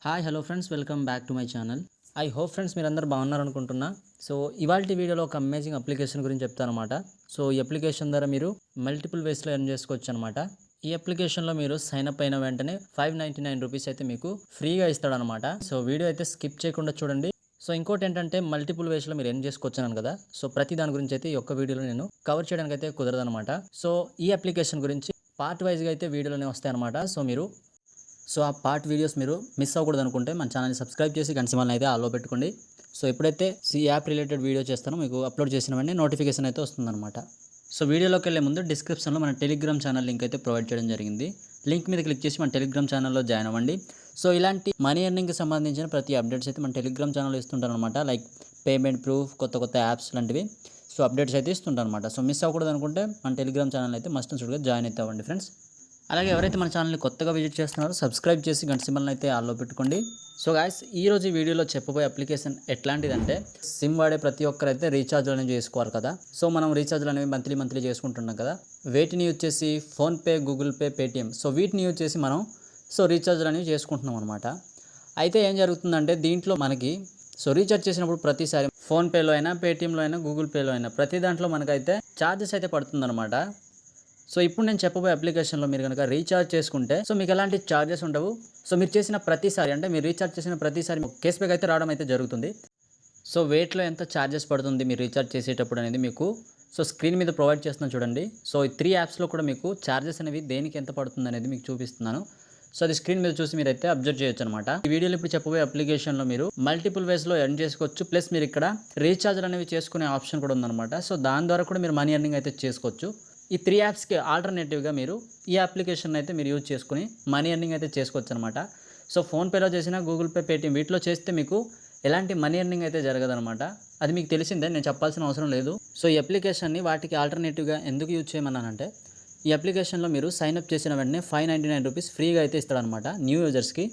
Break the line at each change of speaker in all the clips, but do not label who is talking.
Hi hello friends, welcome back to my channel. I hope friends మీరందరూ బాగున్నారు అనుకుంటున్నా. So ఇవాల్టి వీడియోలో ఒక అమేజింగ్ అప్లికేషన్ గురించి చెప్తానమాట. సో ఈ అప్లికేషన్ ద్వారా మీరు మల్టిపుల్ వేస్లో ఎర్న్ చేసుకోవచ్చు అనమాట. ఈ అప్లికేషన్లో మీరు సైన్ అప్ అయిన వెంటనే 599 రూపీస్ అయితే మీకు ఫ్రీగా ఇస్తాడనమాట. సో వీడియో అయితే స్కిప్ చేయకుండా చూడండి. సో ఇంకోటి ఏంటంటే మల్టిపుల్ వేస్లో మీరు ఎర్న్ చేసుకోవచ్చు కదా. సో ప్రతి దాని గురించి అయితే ఈ ఒక్క వీడియోలో నేను కవర్ చేయడానికి అయితే కుదరదనమాట. సో ఈ అప్లికేషన్ గురించి పార్ట్ వైజ్గా అయితే వీడియోలోనే వస్తాయన్నమాట. సో ఆ పార్ట్ వీడియోస్ మీరు మిస్ అవ్వకూడదు అనుకుంటే మన ఛానల్ని సబ్స్క్రైబ్ చేసి గంట సింబల్ని అయితే ఆల్లో పెట్టుకోండి. సో ఎప్పుడైతే ఈ యాప్ రిలేటెడ్ వీడియో చేస్తానో మీకు అప్లోడ్ చేసిన వెంటనే నోటిఫికేషన్ అయితే వస్తుందన్నమాట. సో వీడియోలోకి వెళ్ళే ముందు డిస్క్రిప్షన్లో మన టెలిగ్రామ్ ఛానల్ లింక్ అయితే ప్రొవైడ్ చేయడం జరిగింది. లింక్ మీద క్లిక్ చేసి మన టెలిగ్రామ్ ఛానల్లో జాయిన్ అవ్వండి. సో ఇలాంటి మనీ ఎర్నింగ్కి సంబంధించిన ప్రతి అప్డేట్స్ అయితే మన టెలిగ్రామ్ ఛానల్లో ఇస్తుంటాను అనమాట. లైక్ పేమెంట్ ప్రూఫ్, కొత్త యాప్స్ లాంటివి. సో అప్డేట్స్ అయితే ఇస్తుంటాను అనమాట. సో మిస్ అవ్వకూడదు అనుకుంటే మన టెలిగ్రామ్ ఛానల్ అయితే మస్ట్ చూడగా జాయిన్ అయితే అవ్వండి ఫ్రెండ్స్. అలాగే ఎవరైతే మన ఛానల్ని కొత్తగా విజిట్ చేస్తున్నారో సబ్స్క్రైబ్ చేసి గంట సింబల్ని అయితే ఆల్లో పెట్టుకోండి. సో గాయస్, ఈరోజు ఈ వీడియోలో చెప్పబోయే అప్లికేషన్ ఎట్లాంటిదంటే, సిమ్ వాడే ప్రతి ఒక్కరైతే రీఛార్జ్లు అనేవి చేసుకోవాలి కదా. సో మనం రీఛార్జ్లు అనేవి మంత్లీ చేసుకుంటున్నాం కదా. వీటిని యూజ్ చేసి PhonePe, Google pay, Paytm, so వీటిని యూజ్ చేసి మనం రీఛార్జ్లు అనేవి చేసుకుంటున్నాం అనమాట. అయితే ఏం జరుగుతుందంటే దీంట్లో మనకి రీఛార్జ్ చేసినప్పుడు ప్రతిసారి ఫోన్పేలో అయినా, పేటిఎంలో అయినా, గూగుల్ పేలో అయినా ప్రతి దాంట్లో మనకైతే ఛార్జెస్ అయితే పడుతుందన్నమాట. సో ఇప్పుడు నేను చెప్పబోయే అప్లికేషన్లో మీరు కనుక రీఛార్జ్ చేసుకుంటే మీకు ఎలాంటి ఛార్జెస్ ఉండవు. సో మీరు చేసిన ప్రతిసారి, అంటే మీరు రీఛార్జ్ చేసిన ప్రతిసారి కేస్ బ్యాక్ అయితే రావడం అయితే జరుగుతుంది. సో వేట్లో ఎంత ఛార్జెస్ పడుతుంది మీరు రీఛార్జ్ చేసేటప్పుడు అనేది మీకు స్క్రీన్ మీద ప్రొవైడ్ చేస్తున్నాను చూడండి. సో ఈ 3 యాప్స్లో కూడా మీకు ఛార్జెస్ అనేవి దేనికి ఎంత పడుతుంది అనేది మీకు చూపిస్తున్నాను. సో అది స్క్రీన్ మీద చూసి మీరైతే అబ్జర్వ్ చేయొచ్చు అనమాట. ఈ వీడియోలో ఇప్పుడు చెప్పబోయే అప్లికేషన్లో మీరు మల్టిపుల్ వేస్లో ఎర్న్ చేసుకోవచ్చు. ప్లస్ మీరు ఇక్కడ రీఛార్జ్లు అనేవి చేసుకునే ఆప్షన్ కూడా ఉందన్నమాట. సో దాని ద్వారా కూడా మీరు మనీ ఎర్నింగ్ అయితే చేసుకోవచ్చు. ఈ 3 యాప్స్కి ఆల్టర్నేటివ్గా మీరు ఈ అప్లికేషన్ అయితే మీరు యూజ్ చేసుకుని మనీ ఎర్నింగ్ అయితే చేసుకోవచ్చు అనమాట. సో ఫోన్పేలో చేసిన, గూగుల్ పే, పేటిఎం వీటిలో చేస్తే మీకు ఎలాంటి మనీ ఎర్నింగ్ అయితే జరగదనమాట. అది మీకు తెలిసిందే, నేను చెప్పాల్సిన అవసరం లేదు. సో ఈ అప్లికేషన్ని వాటికి ఆల్టర్నేటివ్గా ఎందుకు యూజ్ చేయమన్నానంటే, ఈ అప్లికేషన్లో మీరు సైన్అప్ చేసిన వెంటనే 599 రూపీస్ ఫ్రీగా అయితే ఇస్తాడనమాట న్యూ యూజర్స్కి.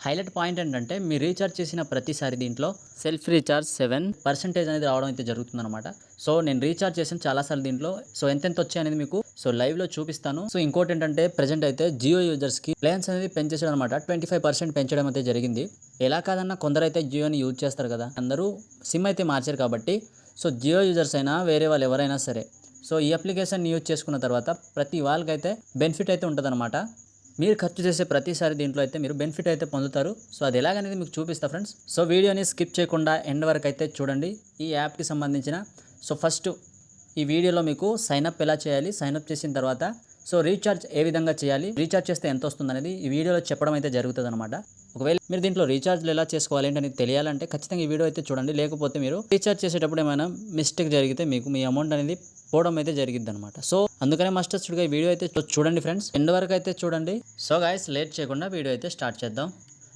హైలైట్ పాయింట్ ఏంటంటే మీరు రీఛార్జ్ చేసిన ప్రతిసారి దీంట్లో సెల్ఫ్ రీఛార్జ్ 7% అనేది రావడం అయితే జరుగుతుందన్నమాట. సో నేను రీఛార్జ్ చేసిన చాలాసార్లు దీంట్లో ఎంత వచ్చాయి అనేది మీకు లైవ్లో చూపిస్తాను. సో ఇంకోటి ఏంటంటే ప్రజెంట్ అయితే జియో యూజర్స్కి ప్లాన్స్ అనేది పెంచేసాడు అనమాట. 25% పెంచడం అయితే జరిగింది. ఎలా కాదన్నా కొందరైతే జియోని యూజ్ చేస్తారు కదా, అందరూ సిమ్ అయితే మార్చారు కాబట్టి. సో జియో యూజర్స్ అయినా వేరే వాళ్ళు ఎవరైనా సరే ఈ అప్లికేషన్ యూజ్ చేసుకున్న తర్వాత ప్రతి వాళ్ళకైతే బెనిఫిట్ అయితే ఉంటుందన్నమాట. మీరు ఖర్చు చేసే ప్రతిసారి దీంట్లో అయితే మీరు బెనిఫిట్ అయితే పొందుతారు. సో అది ఎలాగనేది మీకు చూపిస్తా ఫ్రెండ్స్. సో వీడియోని స్కిప్ చేయకుండా ఎండ్ వరకు అయితే చూడండి ఈ యాప్కి సంబంధించిన. ఫస్ట్ ఈ వీడియోలో మీకు సైన్అప్ ఎలా చేయాలి, సైన్అప్ చేసిన తర్వాత రీఛార్జ్ ఏ విధంగా చేయాలి, రీఛార్జ్ చేస్తే ఎంత వస్తుంది అనేది ఈ వీడియోలో చెప్పడం అయితే జరుగుతుంది అనమాట. ఒకవేళ మీరు దీంట్లో రీఛార్జ్లు ఎలా చేసుకోవాలి ఏంటని తెలియాలంటే ఖచ్చితంగా ఈ వీడియో అయితే చూడండి. లేకపోతే మీరు రీఛార్జ్ చేసేటప్పుడు ఏమైనా మిస్టేక్ జరిగితే మీకు మీ అమౌంట్ అనేది పోవడం అయితే జరిగిద్ది అనమాట. సో అందుకనే మస్ట్ ఈ వీడియో అయితే చూడండి ఫ్రెండ్స్, ఎండ్ వరకు అయితే చూడండి. సో గైస్, లేట్ చేయకుండా వీడియో అయితే స్టార్ట్ చేద్దాం.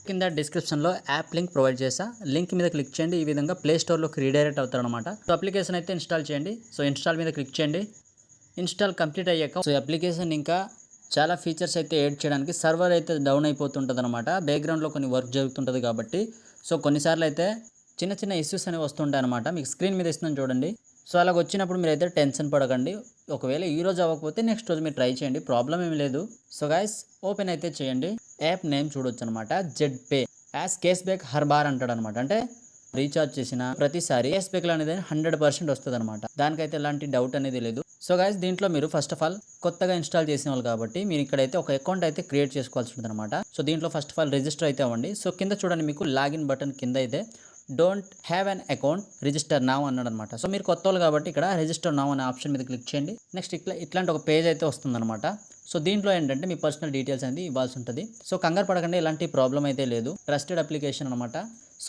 కింద డిస్క్రిప్షన్లో యాప్ లింక్ ప్రొవైడ్ చేసా, లింక్ మీద క్లిక్ చేయండి. ఈ విధంగా ప్లే స్టోర్లోకి రీడైరెక్ట్ అవుతారనమాట. అప్లికేషన్ అయితే ఇన్స్టాల్ చేయండి. ఇన్స్టాల్ మీద క్లిక్ చేయండి. ఇన్స్టాల్ కంప్లీట్ అయ్యాక అప్లికేషన్ ఇంకా చాలా ఫీచర్స్ అయితే యాడ్ చేయడానికి సర్వర్ అయితే డౌన్ అయిపోతుంటుంది అనమాట. బ్యాక్గ్రౌండ్లో కొన్ని వర్క్ జరుగుతుంటుంది కాబట్టి కొన్నిసార్లు అయితే చిన్న ఇష్యూస్ అనేవి వస్తుంటాయి అనమాట. మీకు స్క్రీన్ మీద ఇస్తున్నాను చూడండి. అలాగ వచ్చినప్పుడు మీరు అయితే టెన్షన్ పడకండి. ఒకవేళ ఈ రోజు అవ్వకపోతే నెక్స్ట్ రోజు మీరు ట్రై చేయండి, ప్రాబ్లం ఏమి లేదు. గైస్, ఓపెన్ అయితే చేయండి. యాప్ నేమ్ చూడొచ్చు అనమాట, Z pay as case back her bar అంటాడు అనమాట. అంటే రీఛార్జ్ చేసిన ప్రతిసారి కేస్ బ్యాక్ అనేది 100% వస్తుంది అనమాట. దానికైతే ఎలాంటి డౌట్ అనేది లేదు. గైస్, దీంట్లో మీరు ఫస్ట్ ఆఫ్ ఆల్ కొత్తగా ఇన్స్టాల్ చేసిన వాళ్ళు కాబట్టి మీరు ఇక్కడైతే ఒక అకౌంట్ అయితే క్రియేట్ చేసుకోవాల్సి ఉంటుంది అనమాట. దీంట్లో ఫస్ట్ ఆఫ్ ఆల్ రిజిస్టర్ అయితే అవ్వండి. కింద చూడండి, మీకు లాగిన్ బటన్ కింద అయితే don't have an account register now అన్నాడు అనమాట. మీరు కొత్త వాళ్ళు కాబట్టి ఇక్కడ రిజిస్టర్ నౌ అనే ఆప్షన్ మీద క్లిక్ చేయండి. నెక్స్ట్ ఇట్లాంటి ఒక పేజ్ అయితే వస్తుందన్నమాట. దీంట్లో ఏంటంటే మీ పర్సనల్ డీటెయిల్స్ అనేది ఇవ్వాల్సి ఉంటుంది. కంగారు పడకండి, ఎలాంటి ప్రాబ్లం అయితే లేదు. ట్రస్టెడ్ అప్లికేషన్ అనమాట.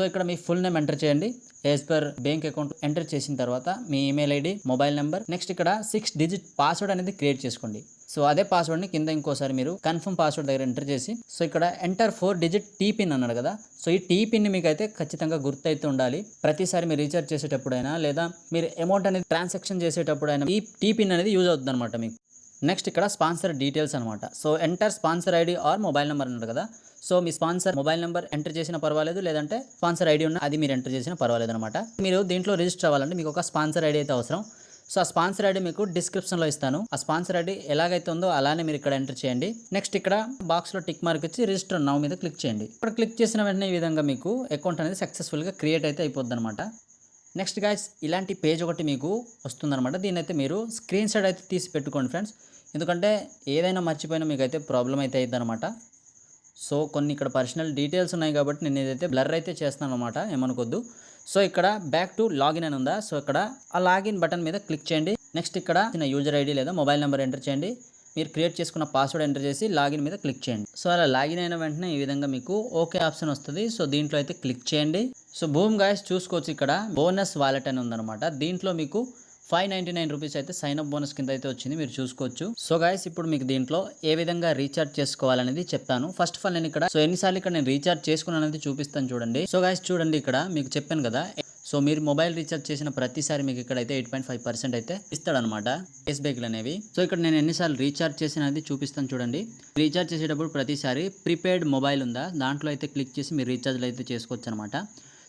ఇక్కడ మీ ఫుల్ నేమ్ ఎంటర్ చేయండి. As per bank account enter చేసిన తర్వాత మీ email ID, mobile number, next ఇక్కడ 6 డిజిట్ పాస్వర్డ్ అనేది క్రియేట్ చేసుకోండి. అదే పాస్వర్డ్ని కింద ఇంకోసారి మీరు కన్ఫర్మ్ పాస్వర్డ్ దగ్గర ఎంటర్ చేసి ఇక్కడ ఎంటర్ 4 డిజిట్ టీ పిన్ అన్నాడు కదా. ఈ టీ పిన్ని మీకు అయితే ఖచ్చితంగా గుర్తయితే ఉండాలి. ప్రతిసారి మీరు రీఛార్జ్ చేసేటప్పుడైనా లేదా మీరు అమౌంట్ అనేది ట్రాన్సాక్షన్ చేసేటప్పుడైనా ఈ టీ పిన్ అనేది యూజ్ అవుతుంది అనమాట మీకు. నెక్స్ట్ ఇక్కడ స్పాన్సర్ డీటెయిల్స్ అనమాట. Enter sponsor ID or mobile number అన్నాడు కదా. మీ స్పాన్సర్ మొబైల్ నెంబర్ ఎంటర్ చేసినా పర్వాలేదు, లేదంటే స్పాన్సర్ ఐడి ఉన్న అది మీరు ఎంటర్ చేసినా పర్వాలేదు అనమాట. మీరు దీంట్లో రిజిస్టర్ అవ్వాలంటే మీకు ఒక స్పాన్సర్ ఐడి అయితే అవసరం. సో ఆ స్పాన్సర్ ఐడి మీకు డిస్క్రిప్షన్లో ఇస్తాను. ఆ స్పాన్సర్ ఐడి ఎలాగైతే ఉందో అలానే మీరు ఇక్కడ ఎంటర్ చేయండి. నెక్స్ట్ ఇక్కడ బాక్స్లో టిక్ మార్క్ ఇచ్చి రిజిస్టర్ నౌ మీద క్లిక్ చేయండి. ఇక్కడ క్లిక్ చేసిన వెంటనే ఈ విధంగా మీకు అకౌంట్ అనేది సక్సెస్ఫుల్గా క్రియేట్ అయితే అయిపోద్ది అనమాట. నెక్స్ట్ గైస్ ఇలాంటి పేజ్ ఒకటి మీకు వస్తుందన్నమాట. దీన్ని అయితే మీరు స్క్రీన్ షాట్ అయితే తీసి పెట్టుకోండి ఫ్రెండ్స్. ఎందుకంటే ఏదైనా మర్చిపోయినా మీకు అయితే ప్రాబ్లం అయితే అవుతుంది అనమాట. సో కొన్ని ఇక్కడ పర్సనల్ డీటెయిల్స్ ఉన్నాయి కాబట్టి నేను ఏదైతే బ్లర్ అయితే చేస్తాను అనమాట, ఏమనుకోద్దు. సో ఇక్కడ బ్యాక్ టు లాగిన్ అని ఉందా, సో ఇక్కడ ఆ లాగిన్ బటన్ మీద క్లిక్ చేయండి. నెక్స్ట్ ఇక్కడ చిన్న యూజర్ ఐడి లేదా మొబైల్ నెంబర్ ఎంటర్ చేయండి. మీరు క్రియేట్ చేసుకున్న పాస్వర్డ్ ఎంటర్ చేసి లాగిన్ మీద క్లిక్ చేయండి. సో అలా లాగిన్ అయిన వెంటనే ఈ విధంగా మీకు ఓకే ఆప్షన్ వస్తుంది. సో దీంట్లో అయితే క్లిక్ చేయండి. సో బూమ్ గాయస్ చూసుకోవచ్చు, ఇక్కడ బోనస్ వాలెట్ అని ఉందన్నమాట. దీంట్లో మీకు 599 రూపీస్ అయితే సైన్ అప్ బోనస్ కింద అయితే వచ్చింది, మీరు చూసుకోవచ్చు. సో గైస్ ఇప్పుడు మీకు దీంట్లో ఏ విధంగా రీఛార్జ్ చేసుకోవాలనేది చెప్తాను. ఫస్ట్ ఆఫ్ ఆల్ నేను ఇక్కడ ఎన్నిసార్లు ఇక్కడ నేను రీఛార్జ్ చేసుకున్నాను అనేది చూపిస్తాను చూడండి. సో గైస్ చూడండి, ఇక్కడ మీకు చెప్పాను కదా, సో మీరు మొబైల్ రీఛార్జ్ చేసిన ప్రతిసారి మీకు ఇక్కడ అయితే 8.5% అయితే ఇస్తాడనమాట కేస్ బ్యాక్లు అనేవి. సో ఇక్కడ నేను ఎన్నిసార్లు రీఛార్జ్ చేసినది చూపిస్తాను చూడండి. రీఛార్జ్ చేసేటప్పుడు ప్రతిసారి ప్రీపెయిడ్ మొబైల్ ఉందా, దాంట్లో అయితే క్లిక్ చేసి మీరు రీఛార్జ్లు అయితే చేసుకోవచ్చు అనమాట.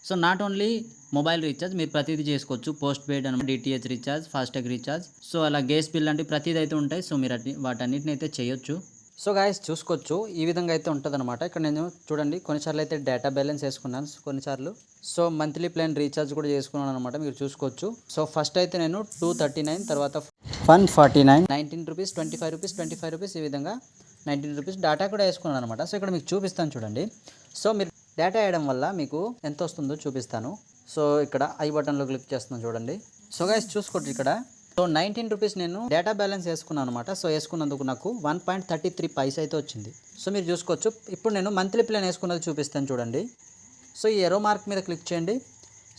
So not only mobile recharge, మీరు ప్రతిదీ చేసుకోవచ్చు. పోస్ట్ పెయిడ్ అనమాట, DTH recharge, FASTag recharge, so అలా గ్యాస్ బిల్ లాంటి ప్రతిదీ అయితే ఉంటాయి. సో మీరు వాటన్నిటిని అయితే చేయొచ్చు. సో గాయస్ చూసుకోవచ్చు, ఈ విధంగా అయితే ఉంటుంది అనమాట. ఇక్కడ నేను చూడండి కొన్నిసార్లు అయితే డేటా బ్యాలెన్స్ వేసుకున్నాను, కొన్నిసార్లు సో మంత్లీ ప్లాన్ రీఛార్జ్ కూడా చేసుకున్నాను అనమాట, మీరు చూసుకోవచ్చు. సో ఫస్ట్ అయితే నేను 239, తర్వాత 149, 19 రూపీస్, 25 రూపీస్, 25 రూపీస్, ఈ విధంగా 19 రూపీస్ డేటా కూడా వేసుకున్నాను అనమాట. సో ఇక్కడ మీకు చూపిస్తాను చూడండి. సో మీరు డేటా వేయడం వల్ల మీకు ఎంత వస్తుందో చూపిస్తాను. సో ఇక్కడ ఐ బటన్లో క్లిక్ చేస్తున్నాను చూడండి. సో గైస్ చూసుకోండి, ఇక్కడ సో 19 రూపీస్ నేను డేటా బ్యాలెన్స్ వేసుకున్నాను అనమాట. సో వేసుకున్నందుకు నాకు 1.33 పైసా అయితే వచ్చింది. సో మీరు చూసుకోవచ్చు. ఇప్పుడు నేను మంత్లీ ప్లాన్ వేసుకున్నది చూపిస్తాను చూడండి. సో ఈ ఎరో మార్క్ మీద క్లిక్ చేయండి.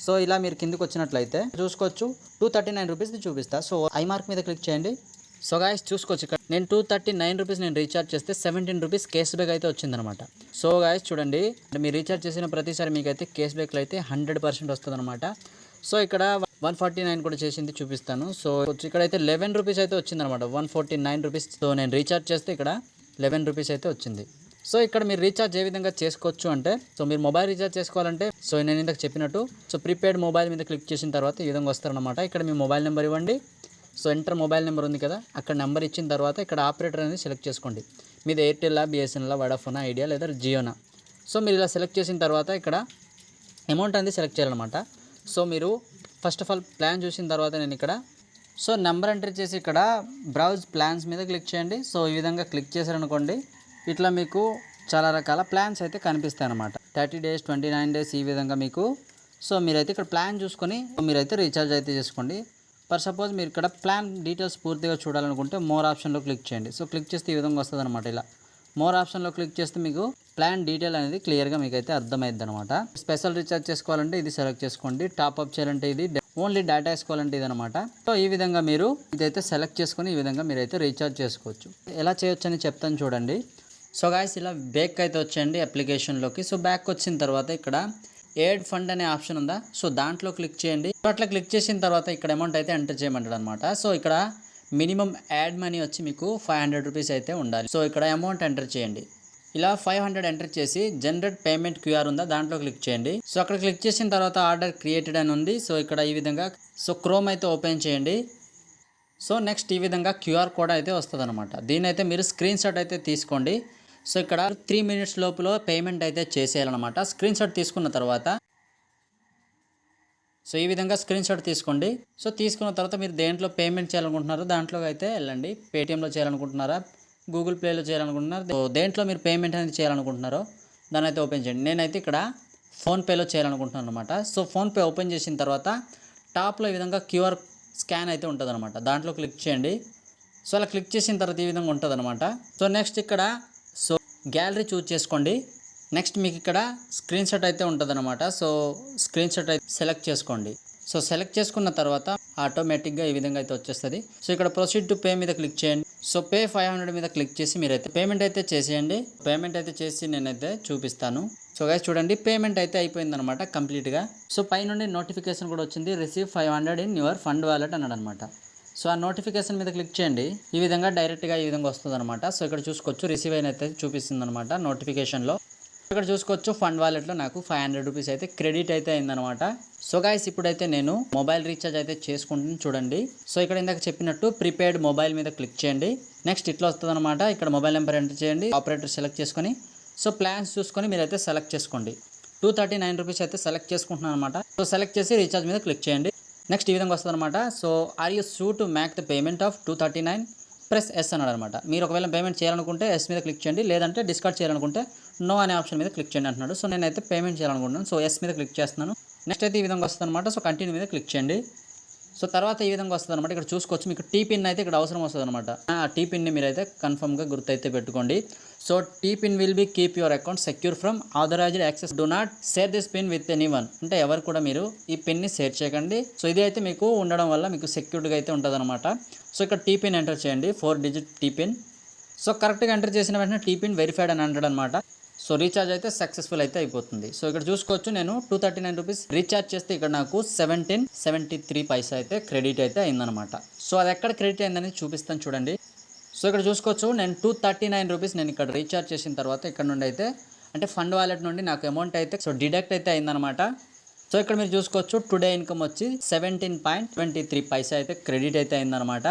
సో ఇలా మీరు కిందికి వచ్చినట్లయితే చూసుకోవచ్చు 239 రూపీస్ది చూపిస్తా. సో ఐ మార్క్ మీద క్లిక్ చేయండి. సో గాయస్ చూసుకోవచ్చు, ఇక్కడ నేను 239 రూపీస్ నేను రీఛార్జ్ చేస్తే 17 రూపీస్ కేస్ బ్యాక్ అయితే వచ్చిందనమాట. సో గాయస్ చూడండి, మీరు రీఛార్జ్ చేసిన ప్రతిసారి మీకు అయితే కేస్ బ్యాక్లో అయితే 100% వస్తుంది అనమాట. సో ఇక్కడ 149 కూడా చేసింది చూపిస్తాను. సో ఇక్కడైతే 11 రూపీస్ అయితే వచ్చిందనమాట, 149 రూపీస్. సో నేను రీఛార్జ్ చేస్తే ఇక్కడ 11 రూపీస్ అయితే వచ్చింది. సో ఇక్కడ మీరు రీఛార్జ్ ఏ విధంగా చేసుకోవచ్చు అంటే, సో మీరు మొబైల్ రీఛార్జ్ చేసుకోవాలంటే సో నేను ఇందాక చెప్పినట్టు సో ప్రీపెయిడ్ మొబైల్ మీద క్లిక్ చేసిన తర్వాత ఈ విధంగా వస్తారనమాట. ఇక్కడ మీ మొబైల్ నెంబర్ ఇవ్వండి. సో ఎంటర్ మొబైల్ నెంబర్ ఉంది కదా, అక్కడ నెంబర్ ఇచ్చిన తర్వాత ఇక్కడ ఆపరేటర్ అనేది సెలెక్ట్ చేసుకోండి. మీది ఎయిర్టెల్, బిఎస్ఎన్ఎల్, వడాఫోనా, ఐడియా లేదా జియోనా. సో మీరు ఇలా సెలెక్ట్ చేసిన తర్వాత ఇక్కడ అమౌంట్ అనేది సెలెక్ట్ చేయాలన్నమాట. సో మీరు ఫస్ట్ ఆఫ్ ఆల్ ప్లాన్ చూసిన తర్వాత నేను ఇక్కడ సో నెంబర్ ఎంటర్ చేసి ఇక్కడ బ్రౌజ్ ప్లాన్స్ మీద క్లిక్ చేయండి. సో ఈ విధంగా క్లిక్ చేశారనుకోండి, ఇట్లా మీకు చాలా రకాల ప్లాన్స్ అయితే కనిపిస్తాయి అన్నమాట. 30 డేస్, 29 డేస్, ఈ విధంగా మీకు. సో మీరైతే ఇక్కడ ప్లాన్ చూసుకొని మీరైతే రీఛార్జ్ అయితే చేసుకోండి. ఫర్ సపోజ్ మీరు ఇక్కడ ప్లాన్ డీటెయిల్స్ పూర్తిగా చూడాలనుకుంటే మోర్ ఆప్షన్లో క్లిక్ చేయండి. సో క్లిక్ చేస్తే ఈ విధంగా వస్తుంది అనమాట. ఇలా మోర్ ఆప్షన్లో క్లిక్ చేస్తే మీకు ప్లాన్ డీటెయిల్ అనేది క్లియర్గా మీకు అయితే అర్థమైద్ది అనమాట. స్పెషల్ రీఛార్జ్ చేసుకోవాలంటే ఇది సెలెక్ట్ చేసుకోండి. టాప్అప్ చేయాలంటే ఇది, ఓన్లీ డేటా వేసుకోవాలంటే ఇది అనమాట. సో ఈ విధంగా మీరు ఇదైతే సెలెక్ట్ చేసుకొని ఈ విధంగా మీరైతే రీఛార్జ్ చేసుకోవచ్చు. ఎలా చేయొచ్చు అని చెప్తాను చూడండి. సో గాయస్ ఇలా బ్యాక్ అయితే వచ్చేయండి అప్లికేషన్లోకి. సో బ్యాక్ వచ్చిన తర్వాత ఇక్కడ యాడ్ ఫండ్ అనే ఆప్షన్ ఉందా, సో దాంట్లో క్లిక్ చేయండి. సో అట్లా క్లిక్ చేసిన తర్వాత ఇక్కడ అమౌంట్ అయితే ఎంటర్ చేయమంటాడు అనమాట. సో ఇక్కడ మినిమం యాడ్ మనీ వచ్చి మీకు 500 రూపీస్ అయితే ఉండాలి. సో ఇక్కడ అమౌంట్ ఎంటర్ చేయండి. ఇలా 500 ఎంటర్ చేసి జనరేట్ పేమెంట్ క్యూఆర్ ఉందా, దాంట్లో క్లిక్ చేయండి. సో అక్కడ క్లిక్ చేసిన తర్వాత ఆర్డర్ క్రియేటెడ్ అని ఉంది. సో ఇక్కడ ఈ విధంగా సో క్రోమ్ అయితే ఓపెన్ చేయండి. సో నెక్స్ట్ ఈ విధంగా క్యూఆర్ కోడ్ అయితే వస్తుంది అనమాట. దీని అయితే మీరు స్క్రీన్ షాట్ అయితే తీసుకోండి. సో ఇక్కడ 3 మినిట్స్ లోపల పేమెంట్ అయితే చేసేయాలన్నమాట. స్క్రీన్ షాట్ తీసుకున్న తర్వాత సో ఈ విధంగా స్క్రీన్ షాట్ తీసుకోండి. సో తీసుకున్న తర్వాత మీరు దేంట్లో పేమెంట్ చేయాలనుకుంటున్నారో దాంట్లో అయితే వెళ్ళండి. పేటిఎంలో చేయాలనుకుంటున్నారా, గూగుల్ ప్లేలో చేయాలనుకుంటున్నారా, సో దేంట్లో మీరు పేమెంట్ అనేది చేయాలనుకుంటున్నారో దాన్ని అయితే ఓపెన్ చేయండి. నేనైతే ఇక్కడ ఫోన్పేలో చేయాలనుకుంటున్నాను అనమాట. సో ఫోన్పే ఓపెన్ చేసిన తర్వాత టాప్లో ఈ విధంగా క్యూఆర్ స్కాన్ అయితే ఉంటుంది అనమాట, దాంట్లో క్లిక్ చేయండి. సో అలా క్లిక్ చేసిన తర్వాత ఈ విధంగా ఉంటుంది అనమాట. సో నెక్స్ట్ ఇక్కడ సో గ్యాలరీ చూజ్ చేసుకోండి. నెక్స్ట్ మీకు ఇక్కడ స్క్రీన్ షాట్ అయితే ఉంటుంది అనమాట. సో స్క్రీన్ షాట్ అయితే సెలెక్ట్ చేసుకోండి. సో సెలెక్ట్ చేసుకున్న తర్వాత ఆటోమేటిక్గా ఈ విధంగా అయితే వచ్చేస్తుంది. సో ఇక్కడ ప్రొసీడ్ టు పే మీద క్లిక్ చేయండి. సో పే 500 మీద క్లిక్ చేసి మీరైతే పేమెంట్ అయితే చేసేయండి. పేమెంట్ అయితే చేసి నేనైతే చూపిస్తాను. సో గైస్ చూడండి, పేమెంట్ అయితే అయిపోయింది అనమాట కంప్లీట్గా. సో పై నుండి నోటిఫికేషన్ కూడా వచ్చింది, receive 500 in your fund wallet అన్నాడు అనమాట. సో ఆ నోటిఫికేషన్ మీద క్లిక్ చేయండి. ఈ విధంగా డైరెక్ట్గా ఈ విధంగా వస్తుంది అనమాట. సో ఇక్కడ చూసుకోవచ్చు రిసీవ్ అయిన అయితే చూపిస్తుంది అనమాట నోటిఫికేషన్లో. ఇక్కడ చూసుకోవచ్చు ఫండ్ వాలెట్లో నాకు 500 రూపీస్ అయితే క్రెడిట్ అయితే అయిందనమాట. సో గైస్ ఇప్పుడైతే నేను మొబైల్ రీఛార్జ్ అయితే చేసుకుంటాను చూడండి. సో ఇక్కడ ఇందాక చెప్పినట్టు ప్రీపెయిడ్ మొబైల్ మీద క్లిక్ చేయండి. నెక్స్ట్ ఇట్లా వస్తుంది అనమాట. ఇక్కడ మొబైల్ నెంబర్ ఎంటర్ చేయండి, ఆపరేటర్ సెలెక్ట్ చేసుకొని సో ప్లాన్స్ చూసుకొని మీరైతే సెలెక్ట్ చేసుకోండి. 239 రూపీస్ అయితే సెలెక్ట్ చేసుకుంటున్నాను అనమాట. సో సెలెక్ట్ చేసి రీఛార్జ్ మీద క్లిక్ చేయండి. నెక్స్ట్ ఈ విధంగా వస్తుంది అనమాట. So are you sure to make the payment of 239 press yes అన్నాడు అనమాట. మీరు ఒకవేళ పేమెంట్ చేయాలనుకుంటే ఎస్ మీద క్లిక్ చేయండి, లేదంటే డిస్కార్డ్ చేయాలనుకుంటే నో అనే ఆప్షన్ మీద క్లిక్ చేయండి అంటున్నాడు. సో నేనైతే పేమెంట్ చేయాలనుకుంటున్నాను. సో ఎస్ మీద క్లిక్ చేస్తున్నాను. నెక్స్ట్ అయితే ఈ విధంగా వస్తుంది అనమాట. సో కంటిన్యూ మీద క్లిక్ చేయండి. సో తర్వాత ఈ విధంగా వస్తుంది అనమాట. ఇక్కడ చూసుకోవచ్చు మీకు టీ పిన్ అయితే ఇక్కడ అవసరం వస్తుంది అనమాట. ఆ టీ పిన్ని మీరైతే కన్ఫర్మ్గా గుర్తయితే పెట్టుకోండి. So T PIN will be keep your account secure from authorized access. Do not share this PIN with anyone. అంటే ఎవరు కూడా మీరు ఈ పిన్ని షేర్ చేయకండి. సో ఇది అయితే మీకు ఉండడం వల్ల మీకు సెక్యూర్డ్గా అయితే ఉంటుంది అనమాట. సో ఇక్కడ టీ పిన్ ఎంటర్ చేయండి, 4 డిజిట్ టీ పిన్. సో కరెక్ట్గా ఎంటర్ చేసిన వెంటనే టీ పిన్ వెరిఫైడ్ అని అంటాడు అనమాట. సో రీఛార్జ్ అయితే సక్సెస్ఫుల్ అయితే అయిపోతుంది. సో ఇక్కడ చూసుకోవచ్చు నేను 239 రూపీస్ రీఛార్జ్ చేస్తే ఇక్కడ నాకు 17.73 పైసా అయితే క్రెడిట్ అయితే అయిందనమాట. సో అది ఎక్కడ క్రెడిట్ అయిందని చూపిస్తాను చూడండి. సో ఇక్కడ చూసుకోవచ్చు నేను 239 రూపీస్ నేను ఇక్కడ రీఛార్జ్ చేసిన తర్వాత ఇక్కడ నుండి అయితే అంటే ఫండ్ వాలెట్ నుండి నాకు అమౌంట్ అయితే సో డిడక్ట్ అయితే అయిందనమాట. సో ఇక్కడ మీరు చూసుకోవచ్చు టుడే ఇన్కమ్ వచ్చి 17.23 పైసా అయితే క్రెడిట్ అయితే అయిందనమాట.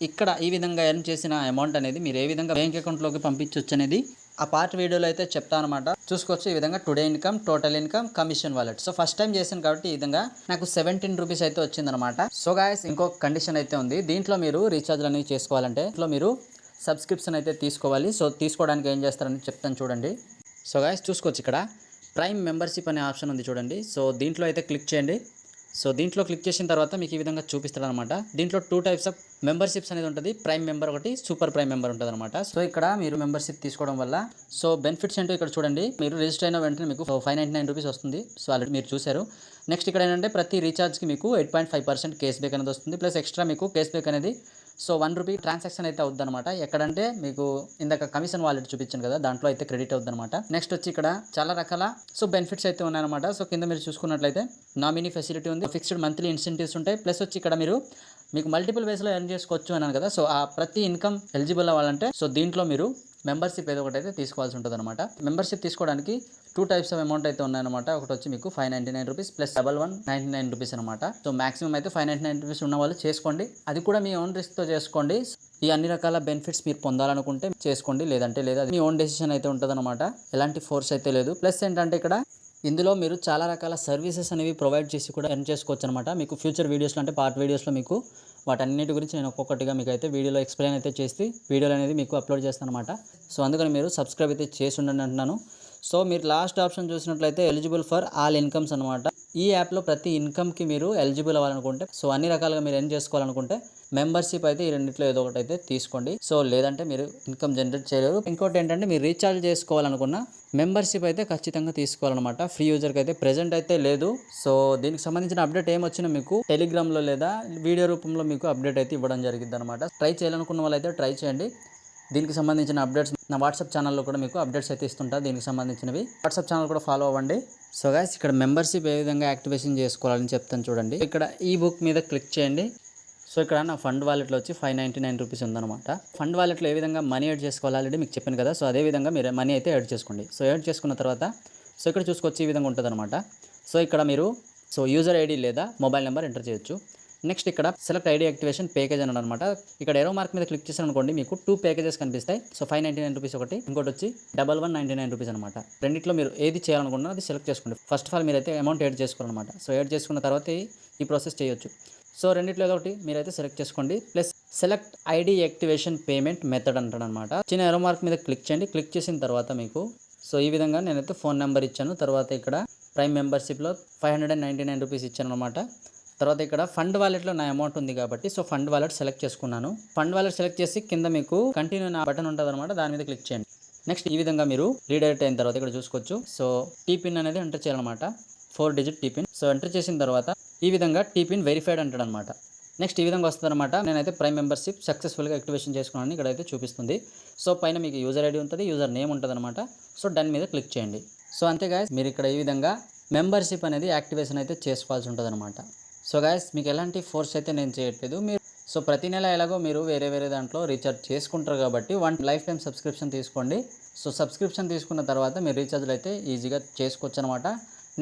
ఇక్కడ ఈ విధంగా ఎర్న్ చేసిన అమౌంట్ అనేది మీరు ఏ విధంగా బ్యాంక్ అకౌంట్లోకి పంపించవచ్చు అనేది ఆ పార్ట్ వీడియోలో అయితే చెప్తాను అనమాట. చూసుకోవచ్చు ఈ విధంగా today income, total income, commission wallet. So first time చేశాను కాబట్టి ఈ విధంగా నాకు 17 రూపీస్ అయితే వచ్చిందనమాట. సో గాయస్ ఇంకొక కండిషన్ అయితే ఉంది. దీంట్లో మీరు రీఛార్జ్లు అనేవి చేసుకోవాలంటే ఇంట్లో మీరు సబ్స్క్రిప్షన్ అయితే తీసుకోవాలి. సో తీసుకోవడానికి ఏం చేస్తారని చెప్తాను చూడండి. సో గాయస్ చూసుకోవచ్చు ఇక్కడ ప్రైమ్ మెంబర్షిప్ అనే ఆప్షన్ ఉంది చూడండి. సో దీంట్లో అయితే క్లిక్ చేయండి. సో దీంట్లో క్లిక్ చేసిన తర్వాత మీకు ఈ విధంగా చూపిస్తాడు అనమాట. దీంట్లో 2 టైప్స్ ఆఫ్ మెంబర్షిప్స్ అనేది ఉంటుంది. ప్రైమ్ మెంబర్ ఒకటి, సూపర్ ప్రైమ్ మెంబర్ ఉంటుంది అనమాట. సో ఇక్కడ మీరు మెంబర్షిప్ తీసుకోవడం వల్ల సో బెనిఫిట్స్ ఏంటో ఇక్కడ చూడండి. మీరు రిజిస్టర్ అయిన వెంటనే మీకు 599 రూపీస్ వస్తుంది. సో ఆల్రెడీ మీరు చూశారు. నెక్స్ట్ ఇక్కడ ఏంటంటే ప్రతి రీఛార్జ్కి మీకు 8.5% కేస్ బ్యాక్ అనేది వస్తుంది. ప్లస్ ఎక్స్ట్రా మీకు కేస్ బ్యాక్ అనేది సో 1 రూపీ ట్రాన్సాక్షన్ అయితే అవుద్ది అనమాట. ఎక్కడంటే మీకు ఇందాక కమిషన్ వాలెట్ చూపించాను కదా, దాంట్లో అయితే క్రెడిట్ అవుద్ది అనమాట. నెక్స్ట్ వచ్చి ఇక్కడ చాలా రకాల సో బెనిఫిట్స్ అయితే ఉన్నాయన్నమాట. సో కింద మీరు చూసుకున్నట్లయితే నామినీ ఫెసిలిటీ ఉంది, ఫిక్స్డ్ మంత్లీ ఇన్సెంటివ్స్ ఉంటాయి. ప్లస్ వచ్చి ఇక్కడ మీకు మల్టిపుల్ వేస్లో ఎర్న్ చేసుకోవచ్చు అన్నాను కదా. సో ఆ ప్రతి ఇన్కమ్ ఎలిజిబుల్ అవ్వాలంటే సో దీంట్లో మీరు మెంబర్షిప్ ఏదో ఒకటి అయితే తీసుకోవాల్సి ఉంటుంది అనమాట. మెంబర్షిప్ తీసుకోవడానికి 2 టైప్స్ ఆఫ్ అమౌంట్ అయితే ఉన్నాయన్నమాట. ఒకటి వచ్చి మీకు 599 రూపీస్ ప్లస్ 1199 రూపీస్ అనమాట. సో మాక్సిమం అయితే 599 రూపీస్ ఉన్న వాళ్ళు చేసుకోండి. అది కూడా మీ ఓన్ రిస్క్తో చేసుకోండి. ఈ అన్ని రకాల బెనిఫిట్స్ మీరు పొందాలనుకుంటే చేసుకోండి, లేదంటే లేదా మీ ఓన్ డెసిషన్ అయితే ఉంటుంది అనమాట. ఎలాంటి ఫోర్స్ అయితే లేదు. ప్లస్ ఏంటంటే ఇక్కడ ఇందులో మీరు చాలా రకాల సర్వీసెస్ అనేవి ప్రొవైడ్ చేసి కూడా ఎర్న్ చేసుకోవచ్చు అనమాట. మీకు ఫ్యూచర్ వీడియోస్లో అంటే పార్ట్ వీడియోస్లో మీకు వాటన్నిటి గురించి నేను ఒక్కొక్కటిగా మీకు అయితే వీడియోలో ఎక్స్ప్లెయిన్ అయితే చేసి వీడియోలు అనేది మీకు అప్లోడ్ చేస్తాను అనమాట. సో అందుకని మీరు సబ్స్క్రైబ్ అయితే చేసి ఉండండి అంటున్నాను. సో మీరు లాస్ట్ ఆప్షన్ చూసినట్లయితే ఎలిజిబుల్ ఫర్ ఆల్ ఇన్కమ్స్ అనమాట. ఈ యాప్లో ప్రతి ఇన్కమ్కి మీరు ఎలిజిబుల్ అవ్వాలనుకుంటే సో అన్ని రకాలుగా మీరు ఎర్న్ చేసుకోవాలనుకుంటే మెంబర్షిప్ అయితే ఈ రెండిట్లో ఏదో ఒకటి అయితే తీసుకోండి. సో లేదంటే మీరు ఇన్కమ్ జనరేట్ చేయలేరు. ఇంకోటి ఏంటంటే మీరు రీఛార్జ్ చేసుకోవాలనుకున్న మెంబర్షిప్ అయితే ఖచ్చితంగా తీసుకోవాలన్నమాట. ఫ్రీ యూజర్కి అయితే ప్రెజెంట్ అయితే లేదు. సో దీనికి సంబంధించిన అప్డేట్ ఏమొచ్చినా మీకు టెలిగ్రామ్లో లేదా వీడియో రూపంలో మీకు అప్డేట్ అయితే ఇవ్వడం జరిగింది అనమాట. ట్రై చేయాలనుకున్న వాళ్ళైతే ట్రై చేయండి. దీనికి సంబంధించిన అప్డేట్స్ నా వాట్సాప్ ఛానల్లో కూడా మీకు అప్డేట్స్ అయితే ఇస్తుంటా. దీనికి సంబంధించినవి వాట్సాప్ ఛానల్ కూడా ఫాలో అవ్వండి. సో గైస్ ఇక్కడ మెంబర్షిప్ ఏ విధంగా యాక్టివేషన్ చేసుకోవాలని చెప్తాను చూడండి. ఇక్కడ ఈ బుక్ మీద క్లిక్ చేయండి. సో ఇక్కడ నా ఫండ్ వాలెట్లో వచ్చి 599 రూపీస్ ఉందన్నమాట. ఫండ్ వాలెట్లో ఏ విధంగా మనీ యాడ్ చేసుకోవాలి ఆల్రెడీ మీకు చెప్పాను కదా. సో అదే విధంగా మీరు మనీ అయితే యాడ్ చేసుకోండి. సో యాడ్ చేసుకున్న తర్వాత సో ఇక్కడ చూసుకొచ్చి ఈ విధంగా ఉంటుంది అనమాట. సో ఇక్కడ మీరు సో యూజర్ ఐడి లేదా మొబైల్ నెంబర్ ఎంటర్ చేయొచ్చు. నెక్స్ట్ ఇక్కడ సెలెక్ట్ ఐడి యాక్టివేషన్ ప్యాకేజ్ అని అనమాట. ఇక్కడ ఏరో మార్క్ మీద క్లిక్ చేశాను అనుకోండి మీకు 2 ప్యాకేజెస్ కనిపిస్తాయి. సో 599 రూపీస్ ఒకటి, ఇంకోటి వచ్చి 1199 రూపీస్ అనమాట. రెండిట్లో మీరు ఏది చేయాలనుకున్నా అది సెలెక్ట్ చేసుకోండి. ఫస్ట్ ఆఫ్ ఆల్ మీరైతే అమౌంట్ యాడ్ చేసుకోవాలన్నమాట. సో యాడ్ చేసుకున్న తర్వాత ఈ ప్రాసెస్ చేయొచ్చు. సో రెండిట్లో ఏదో ఒకటి మీరైతే సెలెక్ట్ చేసుకోండి. Plus select ID activation payment method అంటాడు అనమాట. చిన్న ఏరో మార్క్ మీద క్లిక్ చేయండి. క్లిక్ చేసిన తర్వాత మీకు సో ఈ విధంగా నేనైతే ఫోన్ నెంబర్ ఇచ్చాను. తర్వాత ఇక్కడ ప్రైమ్ మెంబర్షిప్లో 599 రూపీస్ ఇచ్చాను అనమాట. తర్వాత ఇక్కడ ఫండ్ వాలెట్లో నా అమౌంట్ ఉంది కాబట్టి సో ఫండ్ వాలెట్ సెలెక్ట్ చేసుకున్నాను. ఫండ్ వాలెట్ సెలెక్ట్ చేసి కింద మీకు కంటిన్యూ నా బటన్ ఉంటుంది అనమాట. దాని మీద క్లిక్ చేయండి. నెక్స్ట్ ఈ విధంగా మీరు రీడైరెక్ట్ అయిన తర్వాత ఇక్కడ చూసుకోవచ్చు. సో టీ పిన్ అనేది ఎంటర్ చేయాలన్నమాట. 4 digit T PIN. So enter చేసిన తర్వాత ఈ విధంగా టీ పిన్ వెరిఫైడ్ అంటాడు అనమాట. నెక్స్ట్ ఈ విధంగా వస్తుంది అనమాట. నేనైతే ప్రైమ్ మెంబర్షిప్ సక్సెస్ఫుల్గా యాక్టివేషన్ చేసుకున్నాను. ఇక్కడైతే చూపిస్తుంది. సో పైన మీకు యూజర్ ఐడి ఉంటుంది, యూజర్ నేమ్ ఉంటుంది అనమాట. సో డన్ మీద క్లిక్ చేయండి. సో అంతే గాయస్ మీరు ఇక్కడ ఈ విధంగా మెంబర్షిప్ అనేది యాక్టివేషన్ అయితే చేసుకోవాల్సి ఉంటుంది అనమాట. సో గాయస్ మీకు ఎలాంటి ఫోర్స్ అయితే నేను చేయట్లేదు. మీరు సో ప్రతి నెల ఎలాగో మీరు వేరే దాంట్లో రీఛార్జ్ చేసుకుంటారు కాబట్టి 1 లైఫ్ టైం సబ్స్క్రిప్షన్ తీసుకోండి. సో సబ్స్క్రిప్షన్ తీసుకున్న తర్వాత మీరు రీఛార్జ్లు అయితే ఈజీగా చేసుకోవచ్చు అనమాట.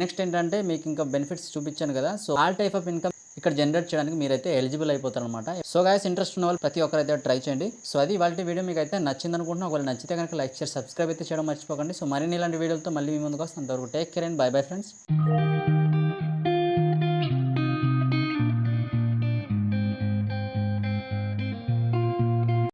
నెక్స్ట్ ఏంటంటే మీకు ఇంకా బెనిఫిట్స్ చూపించాను కదా, so all type of income ఇక్కడ జనరేట్ చేయడానికి మీరైతే ఎలిజిబుల్ అయిపోతారు అనమాట. సో గైస్, ఇంట్రెస్ట్ ఉన్న వాళ్ళు ప్రతి ఒక్కరైతే ట్రై చేయండి. సో అది వాళ్ళ వీడియో మీకు అయితే నచ్చింది అనుకుంటున్నా. ఒకవేళ నచ్చితే కనుక లైక్ షేర్ సబ్స్క్రైబ్ అయితే చేయడం మర్చిపోకండి. సో మరిన్ని ఇలాంటి వీడియోలతో మళ్ళీ మీ ముందుకు వస్తాను. అంతవరకు take care and by bye friends.